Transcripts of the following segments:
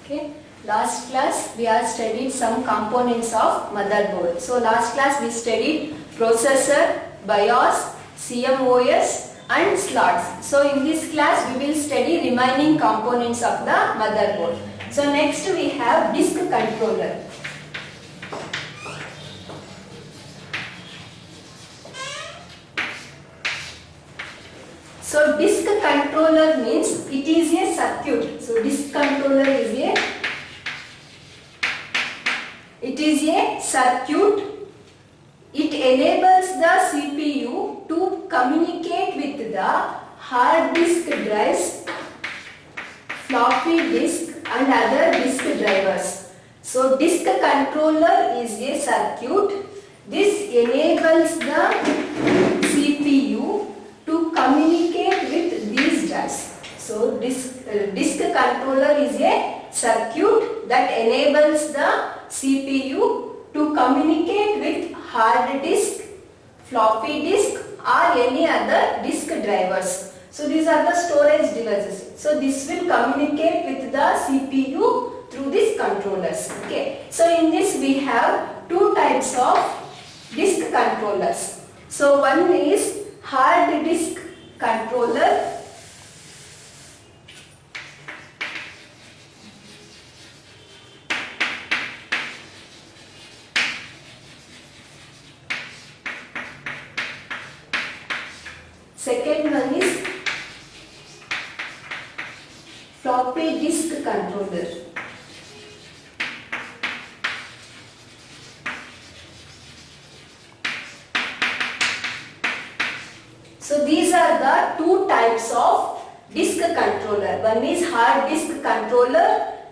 Okay. Last class we have studied some components of motherboard. So last class we studied processor, BIOS, CMOS and slots. So in this class we will study remaining components of the motherboard. So next we have disk controller. So disk controller means it is a circuit. So disk controller is a circuit. It enables the CPU to communicate with the hard disk drives, floppy disk and other disk drivers. So disk controller is a circuit. This enables the CPU to communicate with these drives. So disk controller is a circuit that enables the CPU to communicate with hard disk, floppy disk or any other disk drivers. So these are the storage devices. So this will communicate with the CPU through these controllers. Okay. So in this we have two types of disk controllers. So one is hard disk controller. Second one is floppy disk controller. So these are the two types of disk controller. One is hard disk controller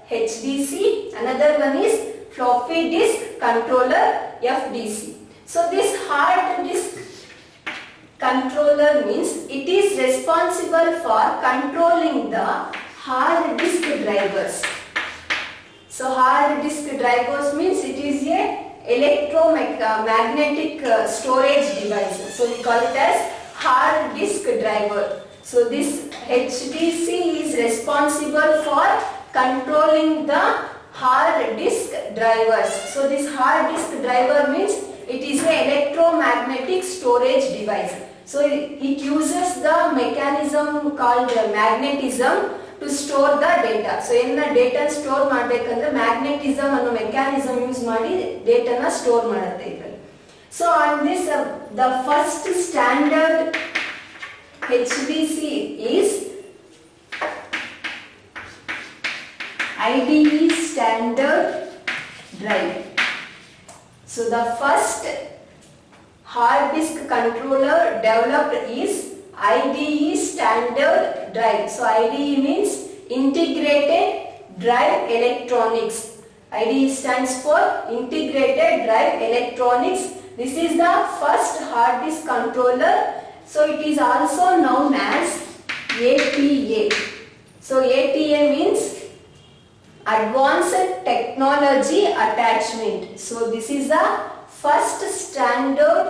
HDC, another one is floppy disk controller FDC. So this hard disk controller means it is responsible for controlling the hard disk drivers. So hard disk drivers means it is a electromagnetic storage device. So we call it as hard disk driver. So this HDC is responsible for controlling the hard disk drivers. So this hard disk driver means it is an electromagnetic storage device. So it uses the mechanism called magnetism to store the data. So in the data store ಮಾಡಬೇಕಂದ್ರೆ magnetism ಅನ್ನೋ mechanism use ಮಾಡಿ data ನ store ಮಾಡುತ್ತೆ ಇದರಲ್ಲಿ. So on this the first standard HDC is IDE standard drive. So the first hard disk controller developed is IDE standard drive. So IDE means integrated drive electronics. IDE stands for integrated drive electronics. This is the first hard disk controller. So it is also known as ATA. So ATA means Advanced Technology Attachment. So this is the first standard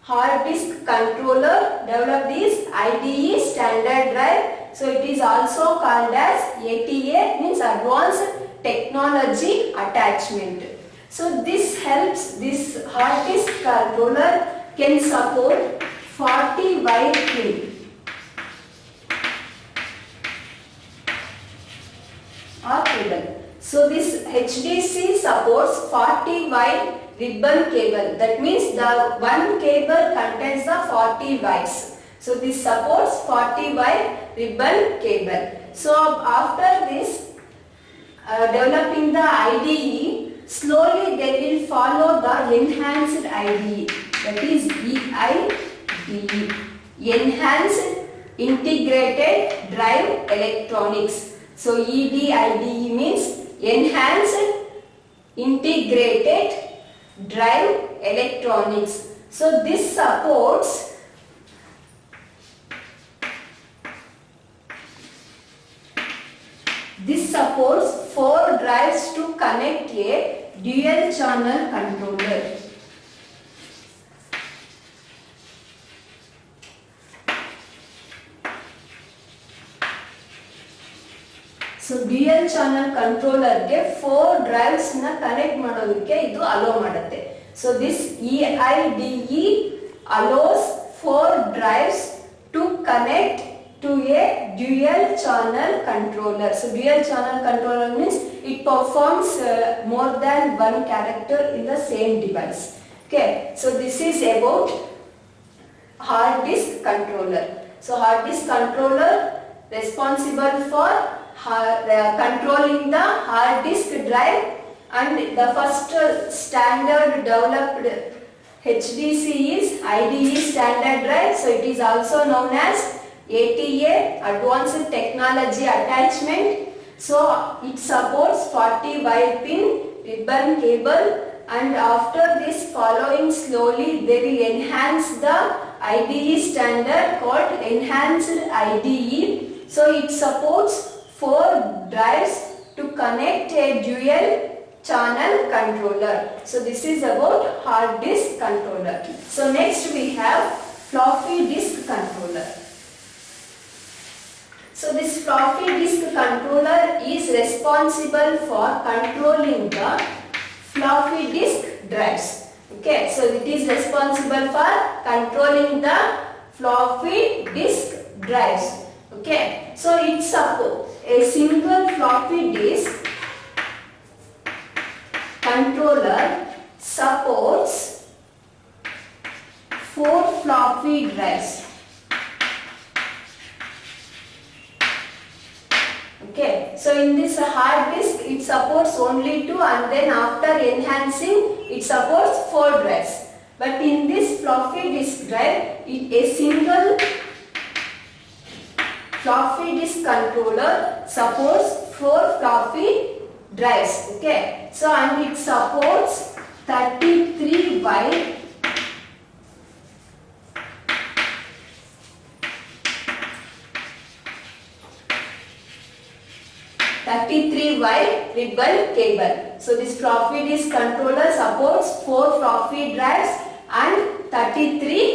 hard disk controller developed is IDE standard drive. So it is also called as ATA, means Advanced Technology Attachment. So this helps, this hard disk controller can support 40 wire pin. Or cable. So this HDC supports 40 wire ribbon cable. That means the one cable contains the 40 wires. So this supports 40 wire ribbon cable. So after this developing the IDE, slowly they will follow the enhanced IDE. That is EIDE. Enhanced Integrated Drive Electronics. So EDIDE means Enhanced Integrated Drive Electronics. So this supports four drives to connect a dual channel controller. So dual channel ಕಂಟ್ರೋಲರ್ಗೆ 4 drives ನ connect ಮಾಡೋದಕ್ಕೆ ಇದು allow ಮಾಡುತ್ತೆ. So this EIDE allows 4 drives to connect to a dual channel controller. So dual channel controller means it performs more than one character in the same device. Okay, so this is about hard disk controller. So hard disk controller responsible for controlling the hard disk drive, and the first standard developed HDC is IDE standard drive. So it is also known as ATA, Advanced Technology Attachment. So it supports 40 wire pin ribbon cable, and after this following slowly they will enhance the IDE standard called Enhanced IDE. So it supports 4 drives to connect a dual channel controller. So this is about hard disk controller. So next we have floppy disk controller. So this floppy disk controller is responsible for controlling the floppy disk drives. Okay, so it is responsible for controlling the floppy disk drives. Okay, so it supports a single floppy disk controller supports 4 floppy drives. Okay, so in this hard disk it supports only 2, and then after enhancing it supports 4 drives. But in this floppy disk drive, a single floppy disk controller supports 4 floppy drives. Okay, so and it supports 33 wire ribbon cable. So this floppy disk controller supports 4 floppy drives and 33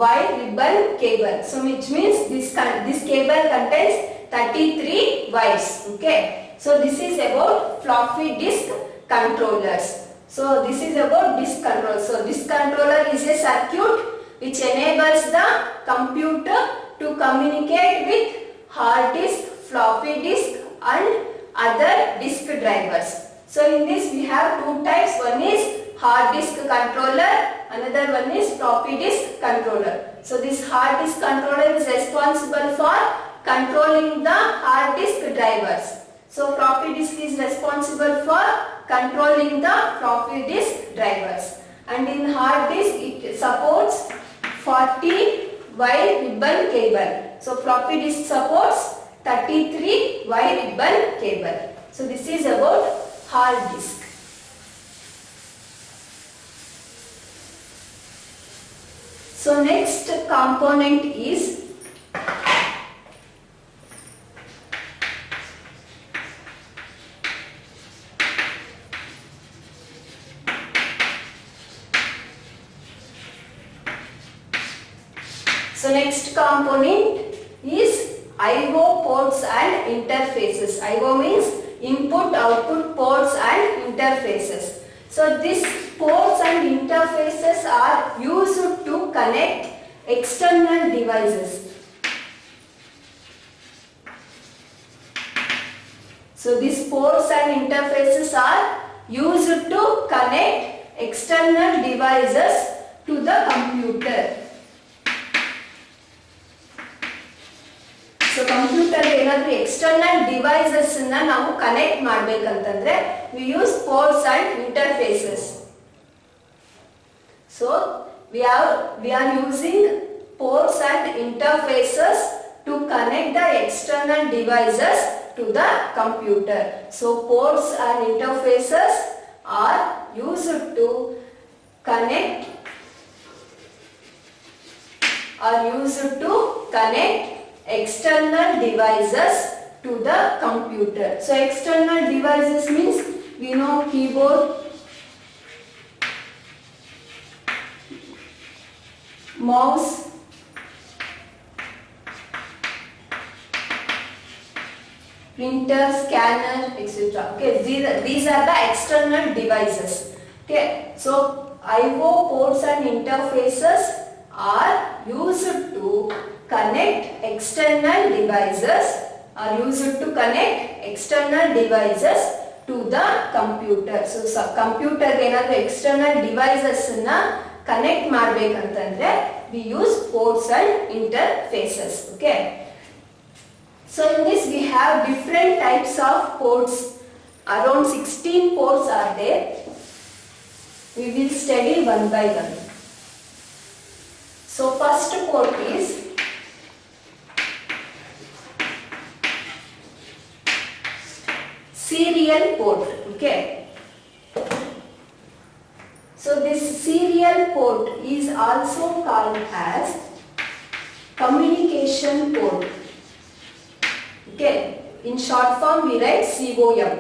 wire ribbon cable. So which means this cable contains 33 wires. Okay, so this is about floppy disk controllers. So this is about disk controller. So disk controller is a circuit which enables the computer to communicate with hard disk, floppy disk and other disk drivers. So in this we have 2 types. One is hard disk controller, another one is floppy disk controller. So this hard disk controller is responsible for controlling the hard disk drivers. So floppy disk is responsible for controlling the floppy disk drivers. And in hard disk it supports 40 wire ribbon cable. So floppy disk supports 33 wire ribbon cable. So this is about hard disk. So next component is I/O ports and interfaces. I/O means input output ports and interfaces. So these ports and interfaces are used to connect external devices. So these ports and interfaces are used to connect external devices to the computer. So computer ಏನಾದರೂ external devices ನ ನಾವು connect ಮಾಡಬೇಕಂತಂದ್ರೆ we use ports and interfaces. So we are using ports and interfaces to connect the external devices to the computer. So ports and interfaces are used to connect external devices to the computer. So external devices means we know keyboard, mouse, printer, scanner, etc. Okay, these are the external devices. Okay, so I/O ports and interfaces are used to connect external devices. To the computer. So computer ಏನಾದರೂ external devices na connect ಮಾಡಬೇಕಂತಂದ್ರೆ we use ports and interfaces. Okay. So in this we have different types of ports. Around 16 ports are there. We will study one by one. So first port is serial port. Okay. So this serial port is also called as communication port. Okay. In short form we write COM,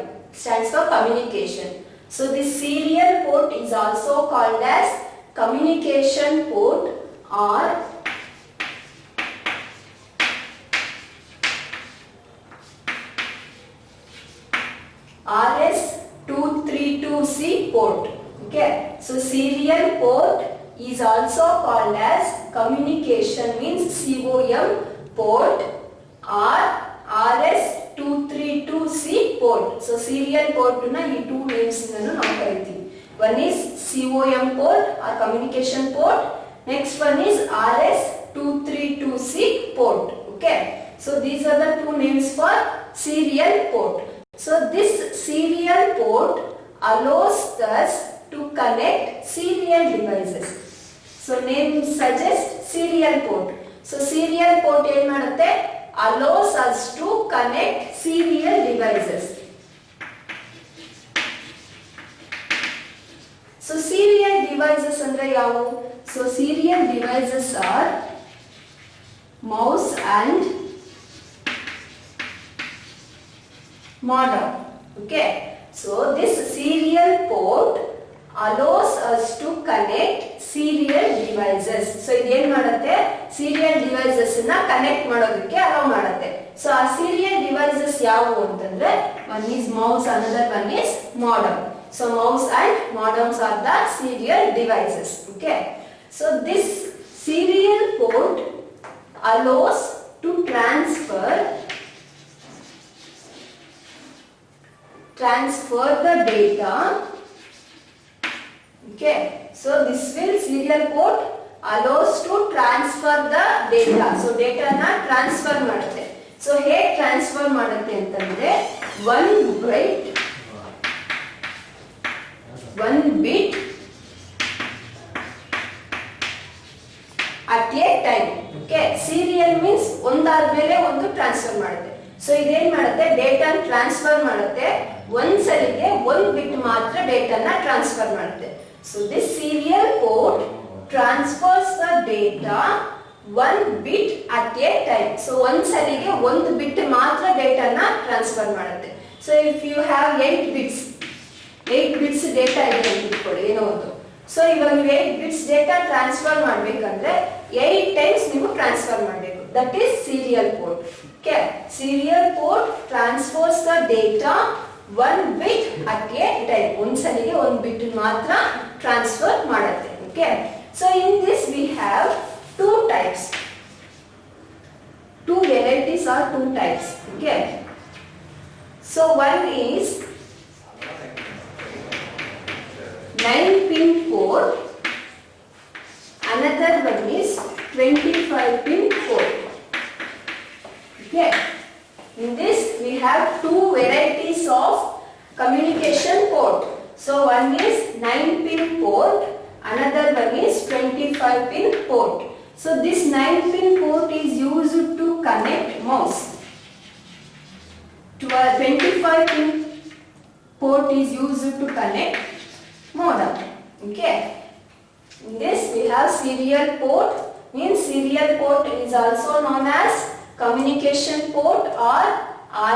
stands for communication. So this serial port is also called as communication port or RS232C port. Okay, so serial port is also called as communication, means COM port or RS232C port. So serial port na ee two names nanu ನಾವು ಕರಿತೀವಿ. One is COM port or communication port. Next one is RS232C port. Okay, so these are the two names for serial port. So this serial port allows us to connect serial devices. So name suggests serial port. So serial port ಏನು ಮಾಡುತ್ತೆ? Allows us to connect serial devices. So serial devices ಅಂದ್ರೆ ಯಾವುವು? So serial devices are mouse and modem. Okay, so this serial port allows us to connect serial devices. So ಇದೇನ್ ಮಾಡುತ್ತೆ? Serial devices ನ connect ಮಾಡೋದಕ್ಕೆ allow ಮಾಡುತ್ತೆ. So ಆ serial devices ಯಾವುವು ಅಂತಂದ್ರೆ one is mouse, another one is modem. So mouse and modems are the serial devices. Okay, so this serial port allows to transfer the data. Okay, so this will serial port allows to transfer the data. So data na transfer ಮಾಡುತ್ತೆ. So ಹೇಗೆ transfer ಮಾಡುತ್ತೆ ಅಂತಂದ್ರೆ one bit at a time. Okay, serial means ಒಂದಾದ್ಮೇಲೆ ಒಂದು transfer ಮಾಡುತ್ತೆ. So ಇದೇನ್ ಮಾಡುತ್ತೆ? Data transfer ಮಾಡುತ್ತೆ. ಒಂದ್ಸಲಿಗೆ ಒಂದು ಬಿಟ್ ಮಾತ್ರ ಡೇಟಾನ ಟ್ರಾನ್ಸ್ಫರ್ ಮಾಡುತ್ತೆ. So this serial port transfers the data one bit at a time. So ಒಂದ್ಸಲಿಗೆ ಒಂದು ಬಿಟ್ ಮಾತ್ರ ಡೇಟಾನ ಟ್ರಾನ್ಸ್ಫರ್ ಮಾಡುತ್ತೆ. So if you have 8 bits data ಇದೆ ಅಂತ ಇಟ್ಕೊಳ್ಳಿ, ಏನೋ ಒಂದು. ಸೊ ಇವಾಗ ನೀವು 8 ಬಿಟ್ಸ್ ಡೇಟಾ ಟ್ರಾನ್ಸ್ಫರ್ ಮಾಡ್ಬೇಕಂದ್ರೆ 8 ಟೈಮ್ಸ್ ನೀವು ಟ್ರಾನ್ಸ್ಫರ್ ಮಾಡಬೇಕು. That is serial port. Okay, serial port transfers the data one bit at a time. ಒಂದ್ಸಲಿಗೆ ಒಂದು ಬಿಟ್ ಮಾತ್ರ ಟ್ರಾನ್ಸ್ಫರ್ ಮಾಡುತ್ತೆ. Okay, so in this we have two types, two varieties or two types. Okay, so one is 9-pin port, another one is 25-pin port. Okay, in this we have two varieties of communication port. So one is 9-pin port, another one is 25-pin port. So this 9-pin port is used to connect mouse. 25-pin port is used to connect modem. Okay, in this we have serial port, means serial port is also known as communication port or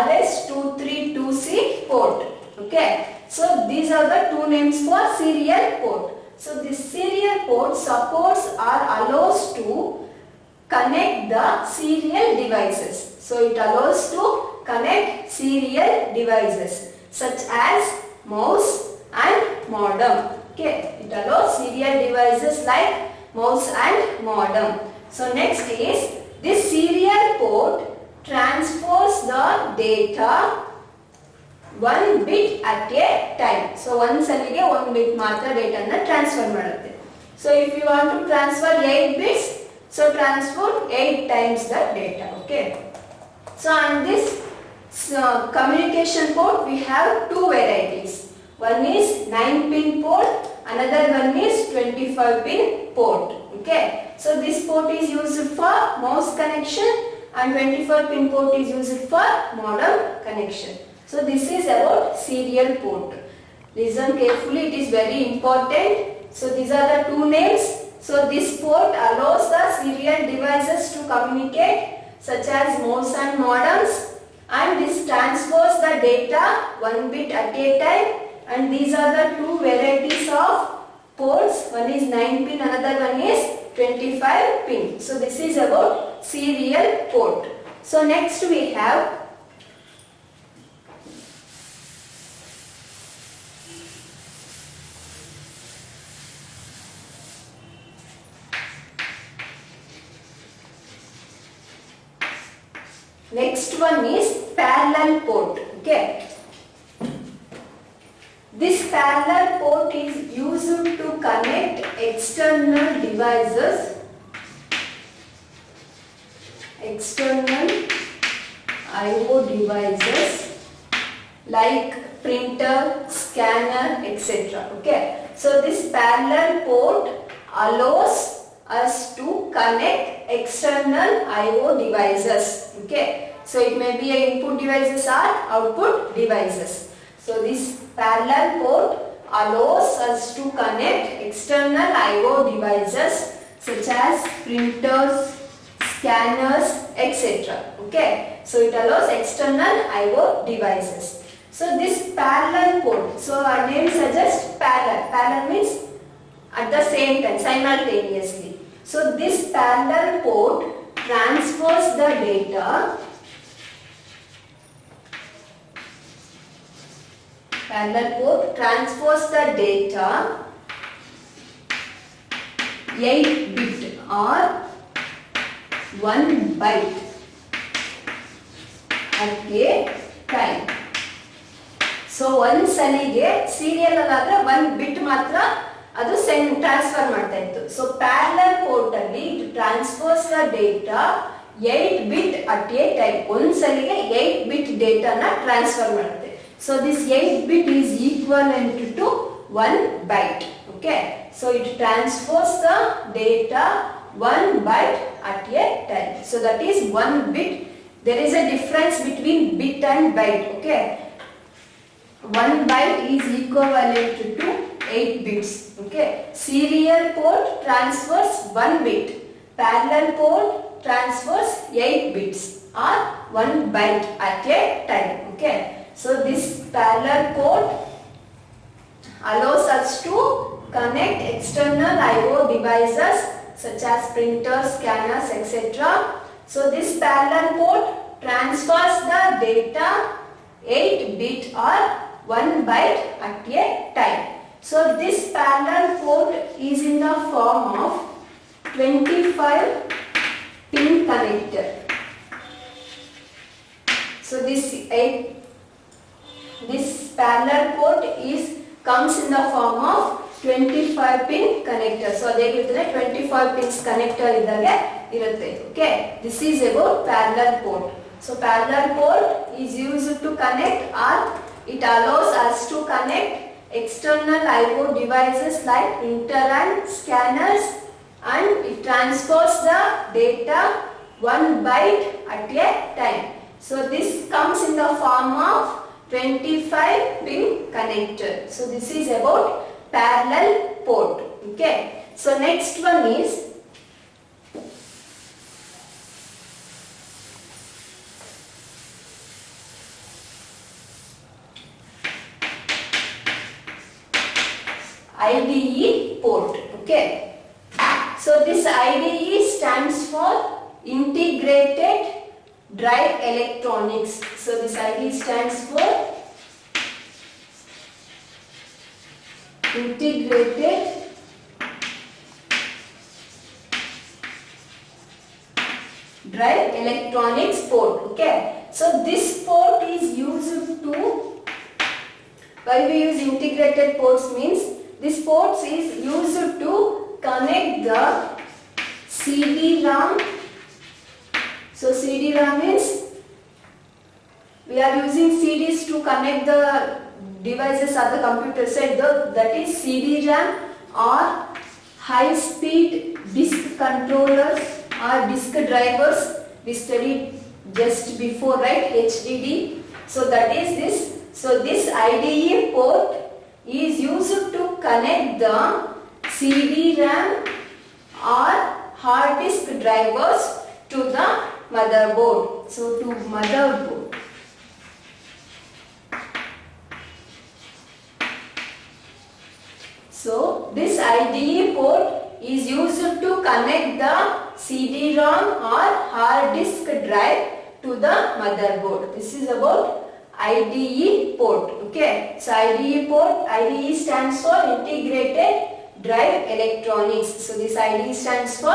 RS232C port. Okay, so these are the two names for serial port. So this serial port supports or allows to connect the serial devices. So it allows to connect serial devices such as mouse and modem. Okay, it allows serial devices like mouse and modem. So next is this serial port transfers the data one bit at a time. So one salige one bit matra data na transfer ಮಾಡುತ್ತೆ. So if you want to transfer 8 bits, so transfer 8 times the data. Okay. So on this communication port we have two varieties. One is 9-pin port, another one is 25-pin port. Okay. So this port is used for mouse connection and 25-pin port is used for modem connection. So this is about serial port. Listen carefully, it is very important. So these are the two names. So this port allows the serial devices to communicate such as mouse and modems, and this transfers the data one bit at a time, and these are the two varieties of ports. One is 9-pin, another one is 25-pin. So this is about serial port. So next we have next one is parallel port. Okay. This parallel port is used to connect external devices, external I/O devices like printer, scanner, etc. Okay. So this parallel port allows us to connect external I/O devices. Okay. So it may be input devices or output devices. So this parallel port allows us to connect external I/O devices such as printers, scanners, etc. Okay. So it allows external I/O devices. So this parallel port, so our name suggests parallel. Parallel means at the same time, simultaneously. So this parallel port transfers the data. Parallel port transfers the data 8 bit or 1 byte at a time. So one salige serial alladre 1 bit matra ಅದು transfer ಮಾಡ್ತಾ ಇತ್ತು. So parallel port ಅಲ್ಲಿ it transfers the data 8 bit at a time. ಒಂದ್ಸಲಿಗೆ 8 bit ಡೇಟಾನ transfer ಮಾಡುತ್ತೆ. So this 8 bit is equivalent to 1 byte. Okay. So it transfers the data 1 byte at a time. So that is 1 bit. There is a difference between bit and byte. Okay. 1 byte is equivalent to 8 bits. Okay. Serial port transfers 1 bit. Parallel port transfers 8 bits or 1 byte at a time. Okay. So this parallel port allows us to connect external I/O devices such as printers, scanners, etc. So this parallel port transfers the data 8 bit or 1 byte at a time. So this parallel port is in the form of 25 pin connector. So this parallel port comes in the form of 25 pin connector. So they give 25 pins connector idage irutte. Okay. This is about parallel port. So parallel port is used to connect, or it allows us to connect external I/O devices like printer and scanners, and it transfers the data 1 byte at a time. So this comes in the form of 25 pin connector. So this is about parallel port. Okay. So next one is IDE port. Okay. So this IDE stands for Integrated Drive Electronics. So this IDE stands for integrated drive electronics port. Okay, so this port is used to, why we use integrated ports means this ports is used to connect the CD-ROM. So CD-ROM means we are using CDs to connect the devices at the computer side, that is CD-RAM or high-speed disk controllers or disk drivers. We studied just before, right? HDD. So that is this. So this IDE port is used to connect the CD-RAM or hard disk drivers to the motherboard. So to motherboard. So this IDE port is used to connect the CD-ROM or hard disk drive to the motherboard. This is about IDE port. Okay. So IDE port, IDE stands for Integrated Drive Electronics. So this IDE stands for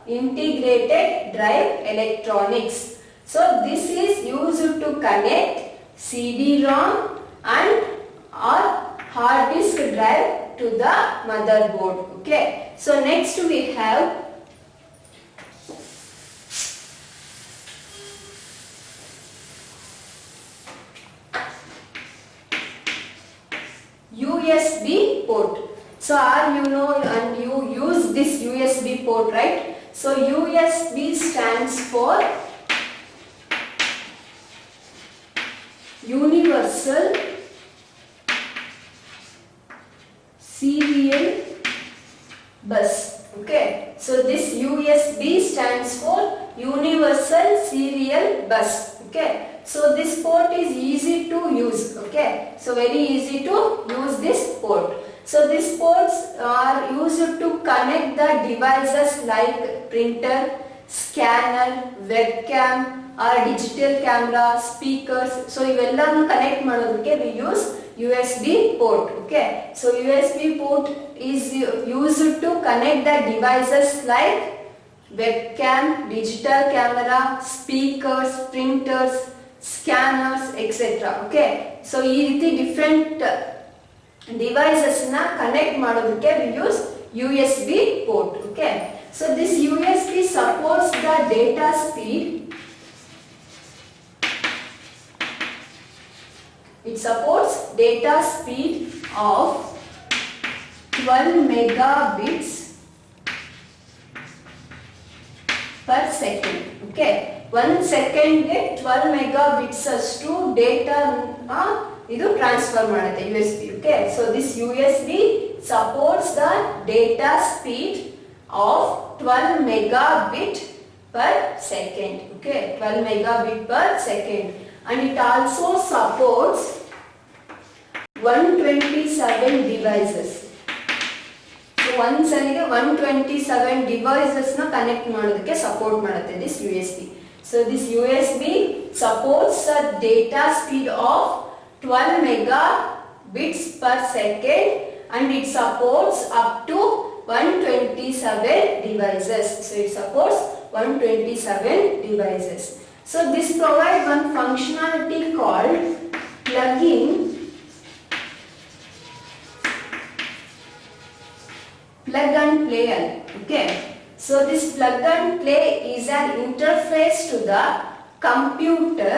Integrated Drive Electronics. So this is used to connect CD-ROM and or hard disk drive to the motherboard. Okay. So next we have USB port. So you know and you use this USB port, right? So USB stands for Universal Serial Bus. Okay. So this USB stands for Universal Serial Bus. Okay. So this port is easy to use. Okay. So very easy to use this port. So these ports are used to connect the devices like printer, scanner, webcam or digital camera, speakers. So ಇವೆಲ್ಲವನ್ನು connect ಮಾಡೋದಕ್ಕೆ we use USB port. Okay. So USB port is used to connect the devices like webcam, digital camera, speakers, printers, scanners, etc. Okay. So ಈ ರೀತಿ different devices na connect ಮಾಡೋದಕ್ಕೆ we use USB port. Okay. So this USB supports the data speed. It supports data speed of 12 megabits per second. Okay. 1 second ಗೆ 12 megabits ಅಷ್ಟು data ಇದು transfer ಮಾಡುತ್ತೆ USB. Okay. So this USB supports the data speed of 12 megabit per second. Okay. 12 megabit per second. And it also supports 127 devices. So ಒಂದ್ಸಲಿಗೆ 127 devices ನ connect ಮಾಡೋದಕ್ಕೆ support ಮಾಡುತ್ತೆ this USB. So this USB supports a data speed of 12 megabits per second and it supports up to 127 devices. So it supports 127 devices. So this provides one functionality called plug-in plug and play. Okay. So this plug and play is an interface to the computer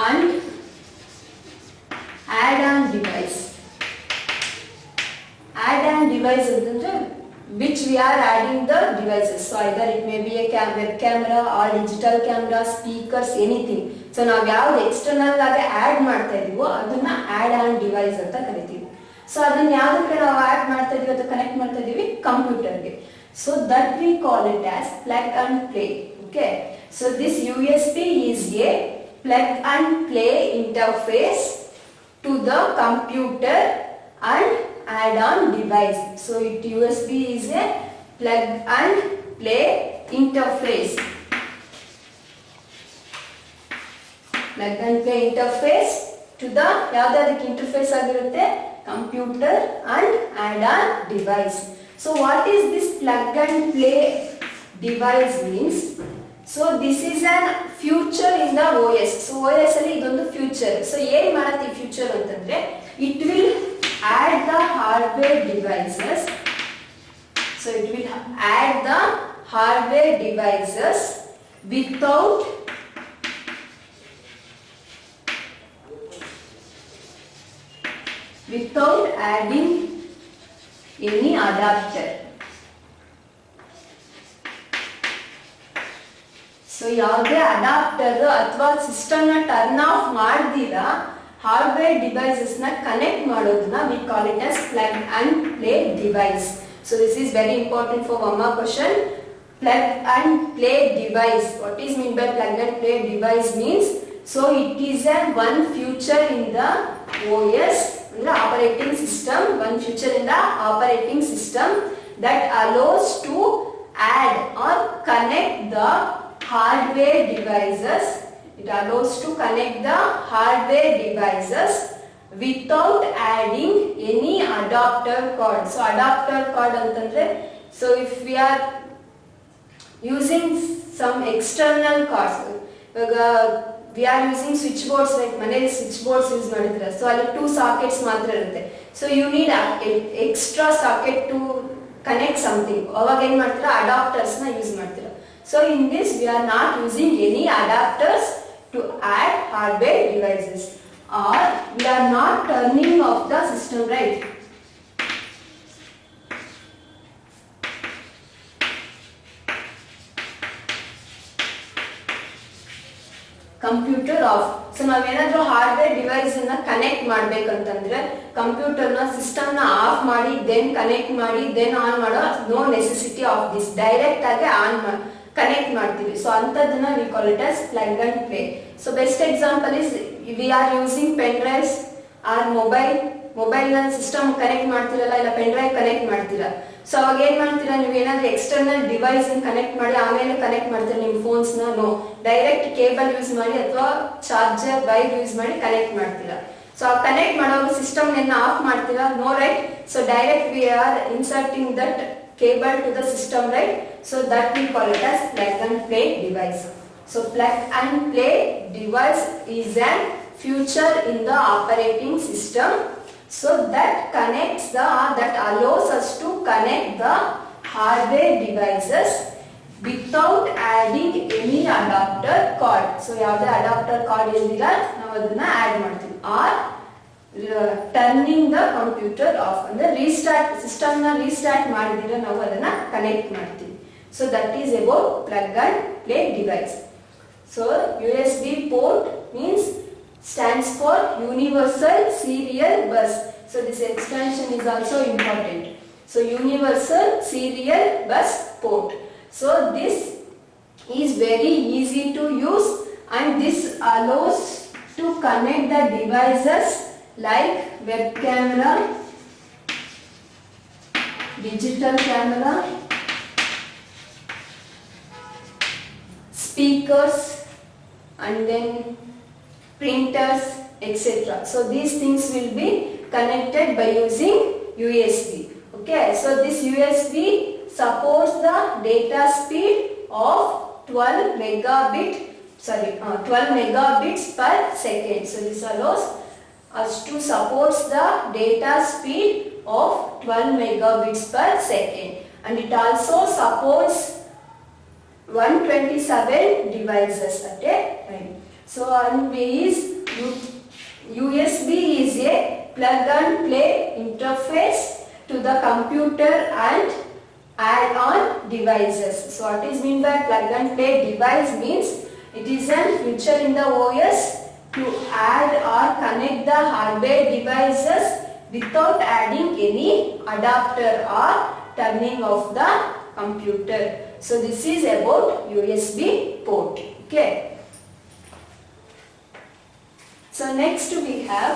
and add-on device. Add-on device is which we are adding the devices. So either it may be a web camera or digital camera, speakers, anything. So ನಾವು ಯಾವುದು external ಆಗಿ add ಮಾಡ್ತಾ ಇದೀವೋ ಅದನ್ನ add-on device ಅಂತ ಕರಿತೀವಿ. So ಅದನ್ನ ಯಾವುದಕ್ಕೆ ನಾವು ಆಡ್ ಮಾಡ್ತಾ ಇದೀವಿ ಅಥವಾ ಕನೆಕ್ಟ್ ಮಾಡ್ತಾ ಇದೀವಿ ಕಂಪ್ಯೂಟರ್ಗೆ. So that we call it as plug and play. Okay. So this USB is a plug and play interface to the computer and add-on device. So it USB is a plug and play interface. Plug and play interface to the ಯಾವುದಕ್ಕೆ interface ಆಗಿರುತ್ತೆ computer and add-on device. So what is this plug and play device means? So this is an future in the OS. So OS ಅಲ್ಲಿ ಇದೊಂದು future. So ಏನು ಮಾಡುತ್ತೆ ಈ future ಅಂತಂದ್ರೆ it will add the hardware devices. So it will add the hardware devices without adding any adapter. So ಯಾವುದೇ adapter ಅಥವಾ system ನ turn off ಮಾಡದಿರ hardware devices ನ ಕನೆಕ್ಟ್ ಮಾಡೋದನ್ನ we call it as plug and play device. So this is very important for one more question. Plug and play device. What is mean by plug and play device means? So it is a one feature in the OS, in the operating system, one feature in the operating system that allows to add or connect the hardware devices. It allows to connect the hardware devices without adding any adapter cord. So adapter cord antandre, so if we are using some external cords, we are using switch boards, like maneli switch boards use madidra, so alli two sockets matra irutte. So you need a extra socket to connect something. Avaga ಏನು ಮಾಡ್ತೀರಾ adapters na use ಮಾಡ್ತೀರಾ. So in this we are not using any adapters to add hardware devices, or we are not turning off the system, right? Computer off. So ನಾವೇನಾದ್ರೂ hardware device ಅನ್ನ connect ಮಾಡ್ಬೇಕಂತಂದ್ರೆ computer ನ system ನ off ಮಾಡಿ then connect ಮಾಡಿ then on ಮಾಡೋ no necessity of this, direct ಆಗಿ on connect ಮಾಡ್ತೀವಿ. ಸೊ ಅಂತದನ್ನ we call it as plug and play. So best example is we are using pen drives or mobile ನ system connect ಮಾಡ್ತಿರಲ್ಲ, ಇಲ್ಲ pen drive connect ಮಾಡ್ತೀರಾ. So ಅವಾಗ ಏನ್ ಮಾಡ್ತೀರಾ, ನೀವು ಏನಾದ್ರೂ ಎಕ್ಸ್ಟರ್ನಲ್ ಡಿವೈಸ್ ಕನೆಕ್ಟ್ ಮಾಡಿ ಆಮೇಲೆ ಕನೆಕ್ಟ್ ಮಾಡ್ತೀರಾ ನಿಮ್ಮ ಫೋನ್ಸ್ ನ. ನೋ, ಡೈರೆಕ್ಟ್ ಕೇಬಲ್ ಯೂಸ್ ಮಾಡಿ ಅಥವಾ ಚಾರ್ಜರ್ ವೈರ್ ಯೂಸ್ ಮಾಡಿ ಕನೆಕ್ಟ್ ಮಾಡ್ತೀರಾ. ಸೊ ಆ ಕನೆಕ್ಟ್ ಮಾಡುವಾಗ ಸಿಸ್ಟಮ್ ಆಫ್ ಮಾಡ್ತೀರಾ? No, right. So direct we are inserting that cable to the system, right? So that we call it as plug and play device. So plug and play device is a feature in the operating system, so that connects that allows us to connect the hardware devices without adding any adapter cord. So ಯಾವುದೇ adapter cord ಇಲ್ದಿರ ನಾವು ಅದನ್ನ add ಮಾಡ್ತೀವಿ. or turning the computer of ಅಂದ್ರೆ restart, system ನ restart ಮಾಡಿದ್ರೆ ನಾವು ಅದನ್ನ ಕನೆಕ್ಟ್ ಮಾಡ್ತೀವಿ. So that is about plug and play device. So USB port means stands for universal serial bus. So this extension is also important. So universal serial bus port. So this is very easy to use and this allows to connect the devices like web camera, digital camera, speakers, and then printers, etc. So these things will be connected by using USB. Okay, so this USB supports the data speed of 12 megabits per second. So this allows us to support the data speed of 12 megabits per second, and it also supports 127 devices at a time. So USB is a plug and play interface to the computer and add-on devices. So what is mean by plug and play device means it is a feature in the OS to add or connect the hardware devices without adding any adapter or turning off the computer. So this is about USB port. Okay. So next we have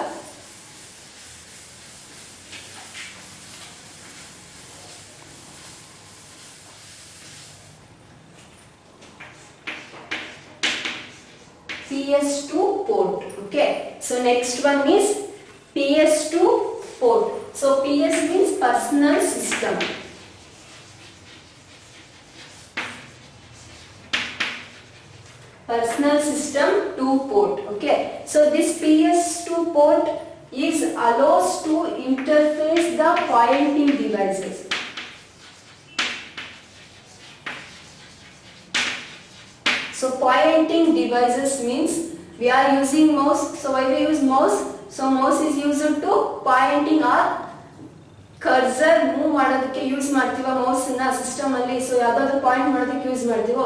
PS2 port. Okay, so next one is PS2 port. So PS means personal system. Personal system 2 port. Okay, so this PS2 port is allows to interface the pointing devices. So pointing devices means we are using mouse. So why we use mouse? So mouse is used to pointing or cursor move ಮಾಡೋದಕ್ಕೆ use ಮಾಡ್ತೀವಿ mouse ನ system ಅಲ್ಲಿ. So ಯಾವ್ದಾದ್ರು point ಮಾಡೋದಕ್ಕೆ use ಮಾಡ್ತೀವೋ,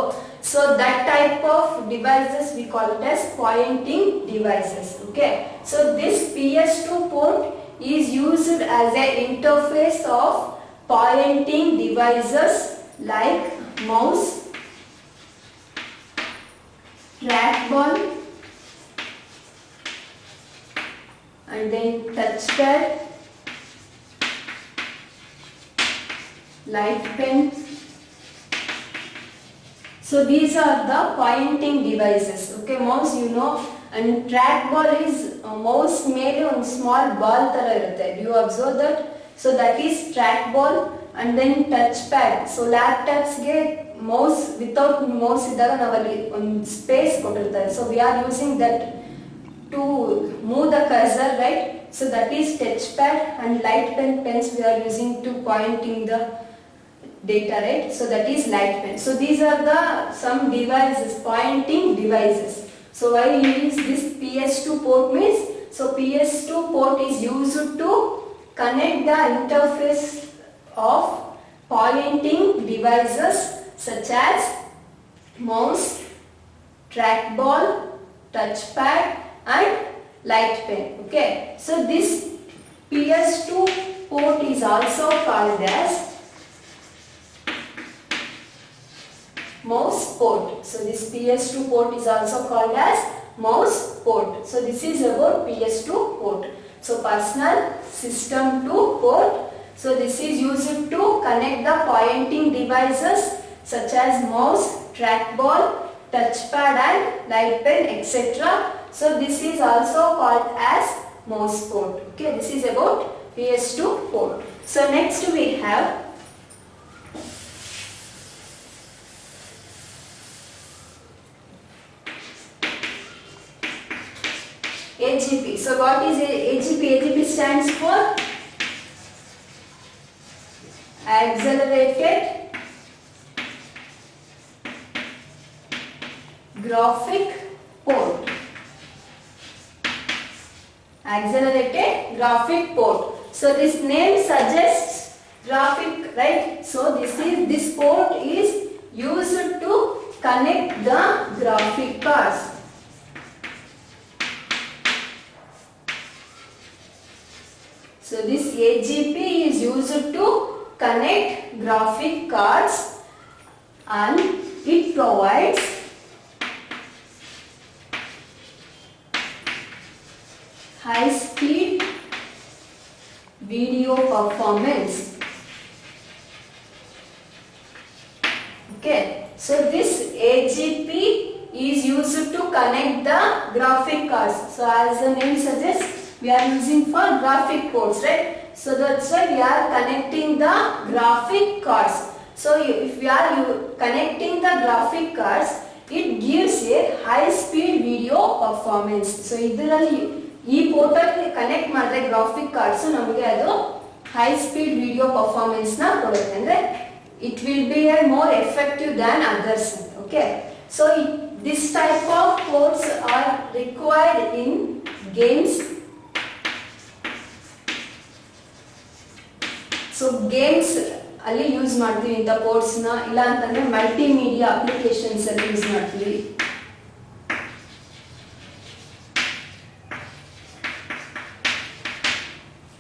so that type of devices we call it as pointing devices. Okay, so this PS2 port is used as an interface of pointing devices like mouse, trackball, and then touchpad, light pen. So these are the pointing devices. Okay, mouse you know, and trackball is mouse ಮೇಲೆ ಒಂದು small ball ತರ ಇರುತ್ತೆ. Do you observe that? So that is trackball. And then touchpad. So laptops ಗೆ mouse without mouse ಇದ್ದಾಗ ನಾವಲ್ಲಿ ಒಂದು space ಕೊಟ್ಟಿರ್ತಾರೆ. So we are using that to move the cursor, right? So that is touchpad, and light pens we are using to pointing the data, right? So that is light pen. So these are the some devices, pointing devices. So why we use this PS2 port means, so PS2 port is used to connect the interface of pointing devices such as mouse, trackball, touchpad, and light pen. Okay, so this PS2 port is also called as mouse port. So this PS2 port is also called as mouse port. So this is about PS2 port. So personal system 2 port. So this is used to connect the pointing devices such as mouse, trackball, touchpad, and light pen, etc. So this is also called as mouse port. Okay, this is about PS2 port. So next we have AGP. So what is AGP? AGP stands for Accelerated Graphic Port. Accelerated Graphic Port. So this name suggests graphic, right? So this port is used to connect the graphic cards. So this AGP is used to connect graphic cards, and it provides high speed video performance. Okay, so this AGP is used to connect the graphic cards. So as the name suggests, we are using for graphic ports, right? So that's why we are connecting the graphic cards. So if we are connecting the graphic cards, it gives a high speed video performance. So ಇದರಲ್ಲಿ ಈ portal connect ಮಾಡಿದ್ರೆ graphic cards ನಮಗೆ ಅದು high speed video performance ನ ಕೊಡುತ್ತೆ. ಅಂದ್ರೆ it will be a more effective than others. Okay, so this type of ports are required in games. So games ಅಲ್ಲಿ use ಮಾಡ್ತೀವಿ ಇಂಥ ಪೋರ್ಟ್ಸ್ ನ, ಇಲ್ಲ ಅಂತಂದ್ರೆ ಮಲ್ಟಿಮೀಡಿಯಾ ಅಪ್ಲಿಕೇಶನ್ಸ್ ಅಲ್ಲಿ ಯೂಸ್ ಮಾಡ್ತೀವಿ.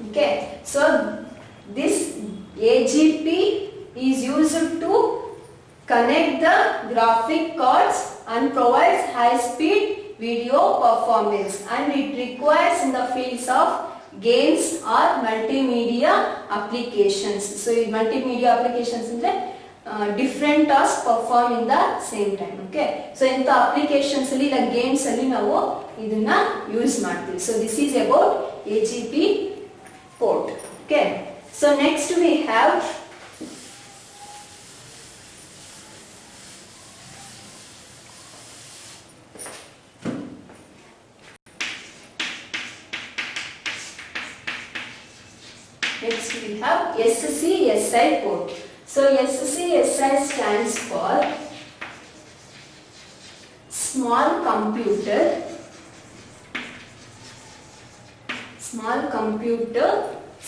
Okay, so this AGP is used to connect the graphic cards and provides high speed video performance, and it requires in the fields of games or multimedia applications. So multimedia applications ಅಂದ್ರೆ different tasks perform in the same time. Okay, so ಇಂಥ applications ಅಲ್ಲಿ ಇಲ್ಲ games ಅಲ್ಲಿ ನಾವು ಇದನ್ನ use ಮಾಡ್ತೀವಿ. So this is about AGP port. Okay, so next we have SCSI port. So SCSI stands for small computer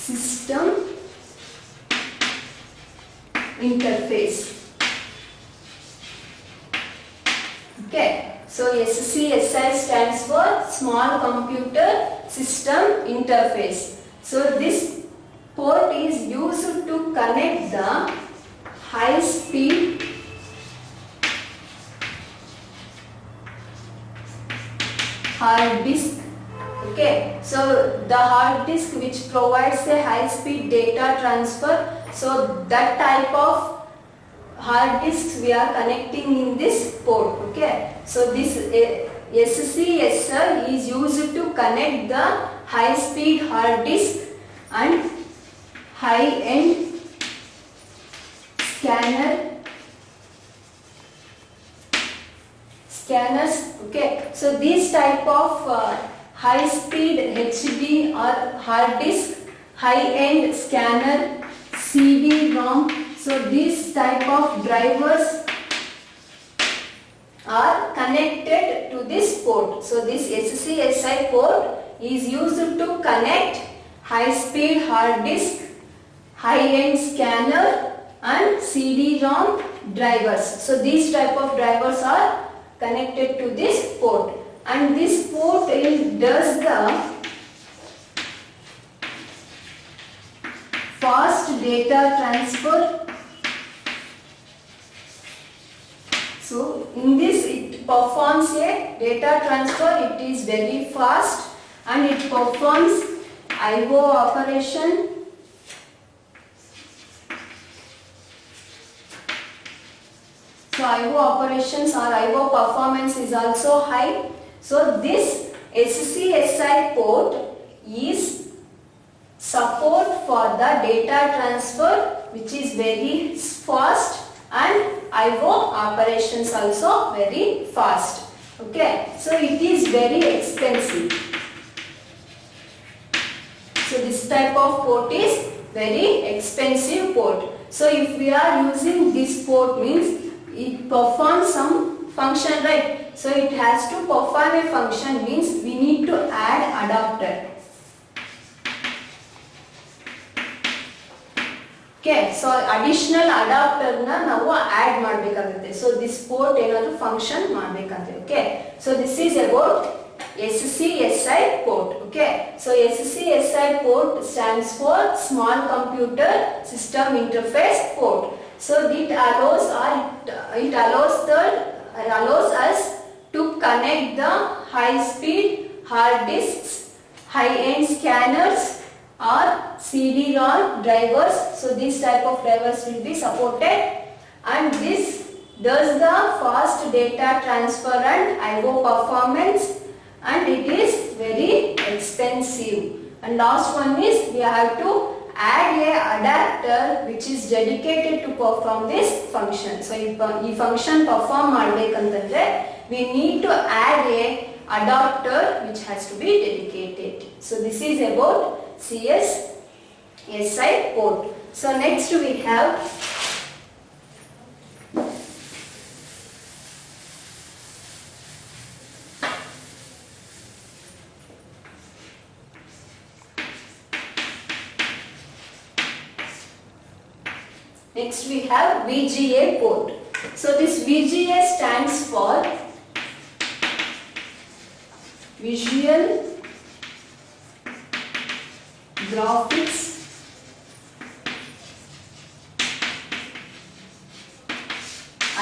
system interface. Okay, so SCSI stands for small computer system interface. So this port is used to connect the high speed hard disk. Okay, so the hard disk which provides a high speed data transfer, so that type of hard disks we are connecting in this port. Okay, so this SCSI is used to connect the high speed hard disk and high end scanners. Okay, so these type of high speed HD or hard disk, high end scanner, CD-ROM, so these type of drivers are connected to this port. So this SCSI port is used to connect high speed hard disk, high-end scanner and CD-ROM drivers. So these type of drivers are connected to this port, and this port does the fast data transfer. So in this it performs a data transfer. It is very fast and it performs IO operation. So IO operations or IO performance is also high. So this SCSI port is support for the data transfer which is very fast and IO operations also very fast. Okay, so it is very expensive. So this type of port is very expensive port. So if we are using this port means it performs some function, right? So it has to perform a function means we need to add adapter. Okay, so additional adapter na ನಾವು add ಮಾಡಬೇಕಾಗುತ್ತೆ. So this port ಏನಾದರೂ function ಮಾಡಬೇಕಂತೆ. Okay, so this is about SCSI port. Okay, so SCSI port stands for small computer system interface port. So it allows us to connect the high speed hard disks, high end scanners or CD-ROM drivers. So this type of drivers will be supported, and this does the fast data transfer and IO performance, and it is very expensive. And last one is we have to add a adapter which is dedicated to perform this function. So if function perform ಮಾಡಬೇಕಂತಂದ್ರೆ we need to add a adapter which has to be dedicated. So this is about SCSI port. So next we have VGA port. So this VGA stands for Visual Graphics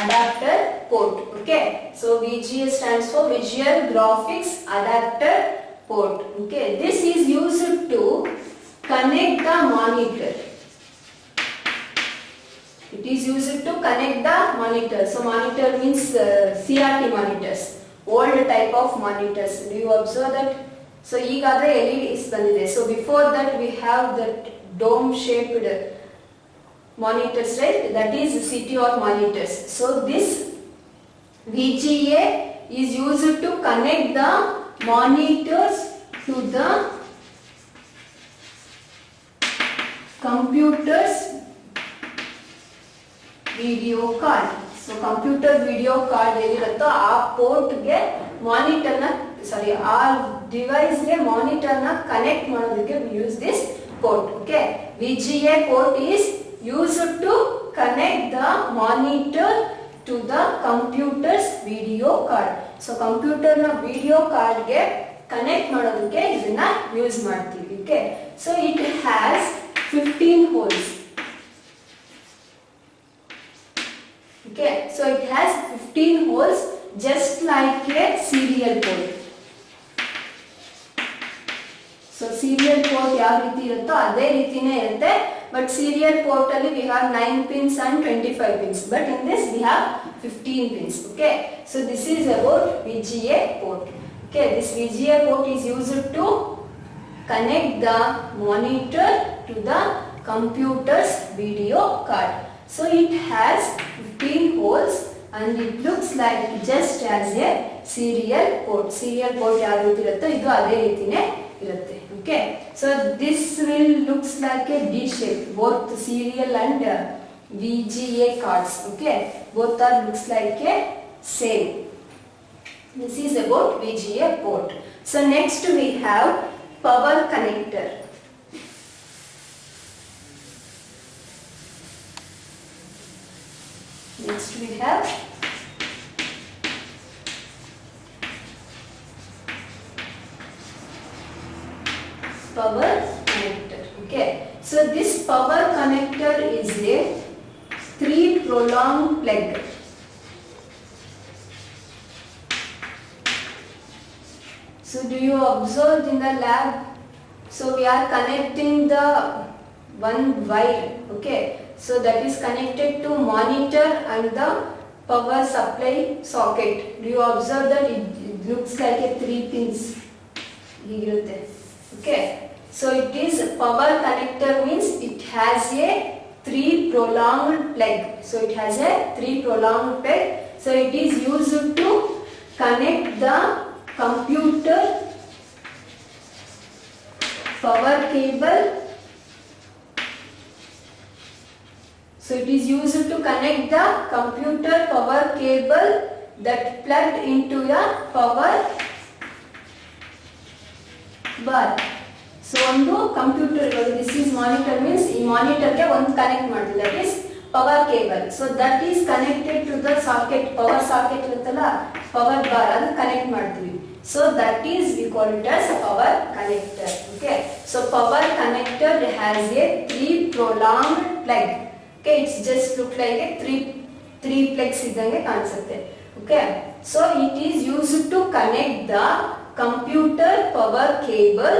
Adapter port. Okay, so VGA stands for Visual Graphics Adapter port. Okay, this is used to connect the monitor. It It is used to connect the monitor. So monitor means CRT monitors, old type of monitors. Do you observe that? So ಈಗಾದ್ರೆ LEDs ಬಂದಿದೆ. So before that we have that dome shaped monitors, right? That is CTO monitors. So this VGA is used to connect the monitors to the computer's video card. So computer video card ಏನಿರುತ್ತೋ ಆ ಪೋರ್ಟ್ಗೆ ಮಾನಿಟರ್ನ ಆ ಡಿವೈಸ್ಗೆ ಮಾನಿಟರ್ನ connect ಮಾಡೋದಕ್ಕೆ we use this port. Okay, VGA port is used to connect the monitor to the computer's video card. So computer na video card ಗೆ connect ಮಾಡೋದಕ್ಕೆ ಇದನ್ನ use ಮಾಡ್ತೀವಿ. Okay, so it has 15 holes. Okay, so it has 15 holes just like a serial port. So serial port ಯಾವ ರೀತಿ ಇರುತ್ತೋ ಅದೇ ರೀತಿನೇ ಇರುತ್ತೆ, but serial port ಅಲ್ಲಿ we have 9 pins and 25 pins, but in this we have 15 pins. Okay, so this is about VGA port. Okay, this VGA port is used to connect the monitor to the computer's video card. So it has 15 holes and it looks like just as a serial port. Serial port ಯಾವ ರೀತಿ ಇರುತ್ತೋ ಇದು ಅದೇ ರೀತಿನೇ ಇರುತ್ತೆ. Okay, so this will looks like a D shape, both serial and VGA cards. Okay, both are looks like a same. This is about VGA port. So next we have power connector. Next we have power connector. Okay, so this power connector is a 3 prolonged plug. So do you observe in the lab? So we are connecting the one wire. Okay, so that is connected to monitor and the power supply socket. Do you observe that it looks like a 3 pins? Okay, so it is power connector means it has a 3 prolonged plug. So it has a 3 prolonged plug. So it is used to connect the computer power cable. So it is used to connect the computer power cable that plugged into a power bar. So ಒಂದು computer, this is monitor means ಈ monitor ಗೆ ಒಂದು connect ಮಾಡ್ತೀವಿ, that is power cable. So that is connected to the socket, power socket ಇರುತ್ತಲ್ಲ power bar, ಅದು connect ಮಾಡ್ತೀವಿ. So that is we call it as power connector. Okay, so power connector has a 3 prolonged plug. Okay, it's just look like a 3 plugs ಇದ್ದಂಗೆ ಕಾಣಿಸುತ್ತೆ. Okay, so it is used to connect the computer power cable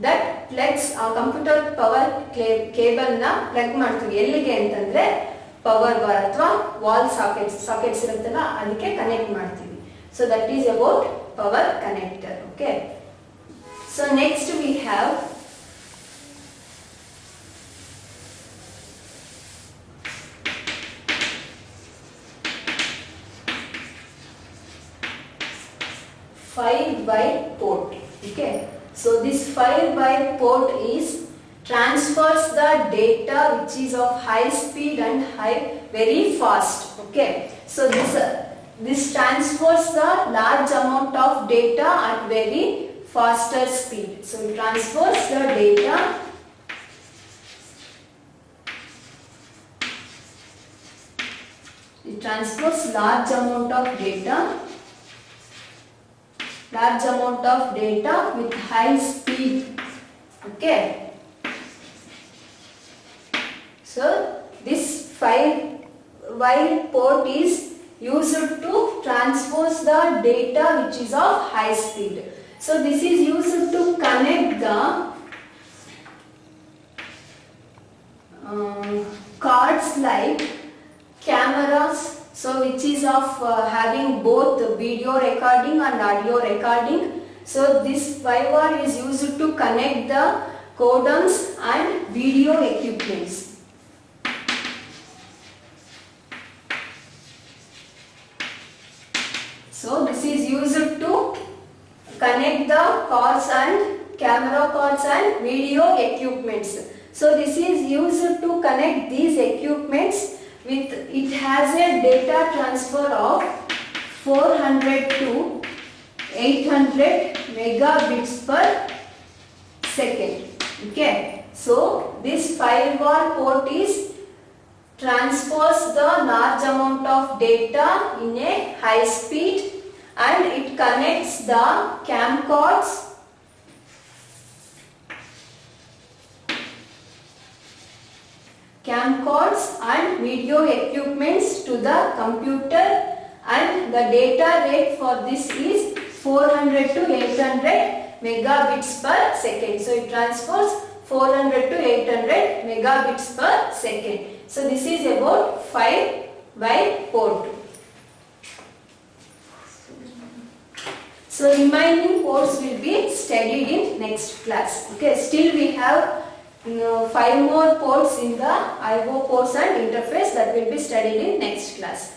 that plugs ಆ computer power cable ನ plug ಮಾಡ್ತೀವಿ ಎಲ್ಲಿಗೆ ಅಂತಂದ್ರೆ power bar ಅಥವಾ wall sockets ಇರುತ್ತಲ್ಲ ಅದಕ್ಕೆ ಕನೆಕ್ಟ್ ಮಾಡ್ತೀವಿ. So that is about power connector. Okay, so next we have five-wire port. Okay, so this 5-wire port is transfers the data which is of high speed and very fast. Okay, so this transfers the large amount of data at very faster speed. So it transfers the data large amount of data with high speed. Okay, so this 5-wire port is used to transfer the data which is of high speed. So this is used to connect the cards like cameras, so which is of having both video recording and audio recording. So this firewall is used to connect the codems and video equipments. So this is used to connect the cards and camera cards and video equipments. So this is used to connect these equipments with, it has a data transfer of 400 to 800 megabits per second. Okay. So this firewall port is transfers the large amount of data in a high speed, and it connects the camcords, and video equipments to the computer, and the data rate for this is 400 to 800 megabits per second. So it transfers 400 to 800 megabits per second. So this is about 5 by port. So remaining ports will be studied in next class. Okay, still we have 5 more ports in the I/O ports and interface that will be studied in next class.